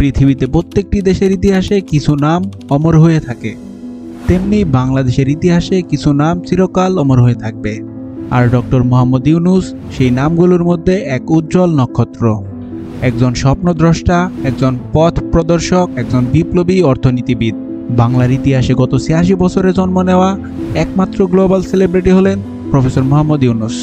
পৃথিবীতে প্রত্যেকটি দেশের ইতিহাসে কিছু নাম অমর হয়ে থাকে, তেমনি বাংলাদেশের ইতিহাসে কিছু নাম চিরকাল অমর হয়ে থাকবে। আর ডক্টর মোহাম্মদ ইউনূস সেই নামগুলোর মধ্যে এক উজ্জ্বল নক্ষত্র, একজন স্বপ্নদ্রষ্টা, একজন পথ প্রদর্শক, একজন বিপ্লবী অর্থনীতিবিদ। বাংলার ইতিহাসে গত ৮৬ বছরে জন্ম নেওয়া একমাত্র গ্লোবাল সেলিব্রিটি হলেন professor Mohammad Yunus.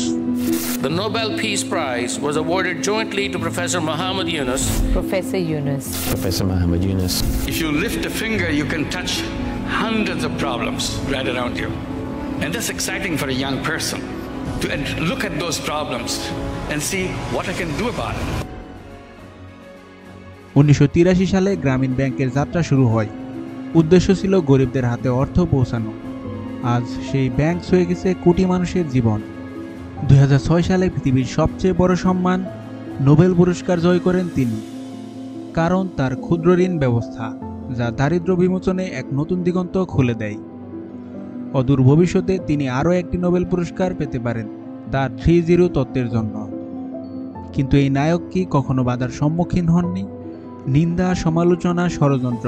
The Nobel Peace Prize was awarded jointly to Professor Muhammad Yunus. Professor Yunus. Professor Muhammad Yunus. If you lift a finger, you can touch hundreds of problems right around you. And that's exciting for a young person to look at those problems and see what I can do about it. ১৯৮৩ সালে গ্রামীণ ব্যাংকের যাত্রা শুরু হয়। উদ্দেশ্য ছিল গরিবদের হাতে অর্থ পৌঁছানো। আজ সেই ব্যাংক হয়ে গেছে কোটি মানুষের জীবন। ২০০৬ সালে পৃথিবীর সবচেয়ে বড় সম্মান নোবেল পুরস্কার জয় করেন তিনি, কারণ তার ক্ষুদ্র ঋণ ব্যবস্থা, যা দারিদ্র্য বিমোচনে এক নতুন দিগন্ত খুলে দেয়। অদূর ভবিষ্যতে তিনি আরও একটি নোবেল পুরস্কার পেতে পারেন তার ৩-০ তত্ত্বের জন্য। কিন্তু এই নায়ক কি কখনো বাধার সম্মুখীন হননি? নিন্দা, সমালোচনা, ষড়যন্ত্র,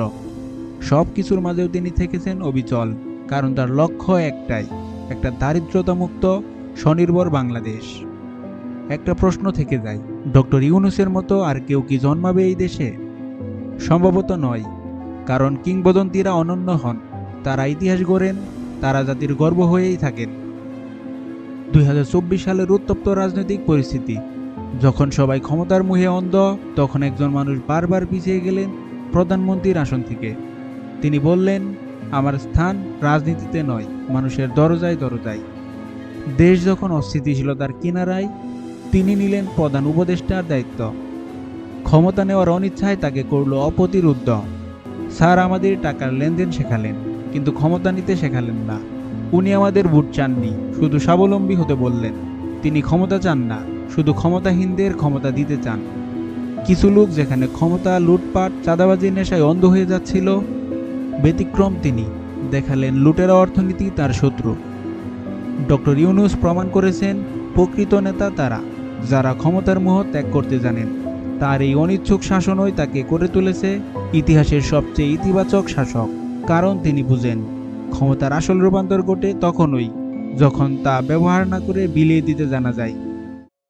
সব কিছুর মাঝেও তিনি থেকেছেন অবিচল, কারণ তার লক্ষ্য একটাই, একটা দারিদ্রতামুক্ত স্বনির্ভর বাংলাদেশ। একটা প্রশ্ন থেকে যায়, ডক্টর ইউনূসের মতো আর কেউ কি জন্মাবে এই দেশে? সম্ভবত নয়, কারণ কিংবদন্তিরা অনন্য হন, তারা ইতিহাস গড়েন, তারা জাতির গর্ব হয়েই থাকেন। ২০২৪ সালের উত্তপ্ত রাজনৈতিক পরিস্থিতি, যখন সবাই ক্ষমতার মুহে অন্ধ, তখন একজন মানুষ বারবার পিছিয়ে গেলেন প্রধানমন্ত্রীর আসন থেকে। তিনি বললেন, আমার স্থান রাজনীতিতে নয়, মানুষের দরজায় দরজায়। দেশ যখন অস্থিতিশীলতার কিনারায়, তিনি নিলেন প্রধান উপদেষ্টার দায়িত্ব। ক্ষমতা নেওয়ার অনিচ্ছায় তাকে করল অপ্রতিরোধ্য। স্যার আমাদের টাকার লেনদেন শেখালেন, কিন্তু ক্ষমতা নিতে শেখালেন না। উনি আমাদের ভোট চাননি, শুধু স্বাবলম্বী হতে বললেন। তিনি ক্ষমতা চান না, শুধু ক্ষমতাহীনদের ক্ষমতা দিতে চান। কিছু লোক যেখানে ক্ষমতা, লুটপাট, চাঁদাবাজির নেশায় অন্ধ হয়ে যাচ্ছিল, ব্যতিক্রম তিনি, দেখালেন লুটেরা অর্থনীতি তার শত্রু। ডক্টর ইউনূস প্রমাণ করেছেন প্রকৃত নেতা তারা, যারা ক্ষমতার মোহ ত্যাগ করতে জানেন। তার এই অনিচ্ছুক শাসনই তাকে করে তুলেছে ইতিহাসের সবচেয়ে ইতিবাচক শাসক, কারণ তিনি বুঝেন ক্ষমতার আসল রূপান্তর ঘটে তখনই যখন তা ব্যবহার না করে বিলিয়ে দিতে জানা যায়।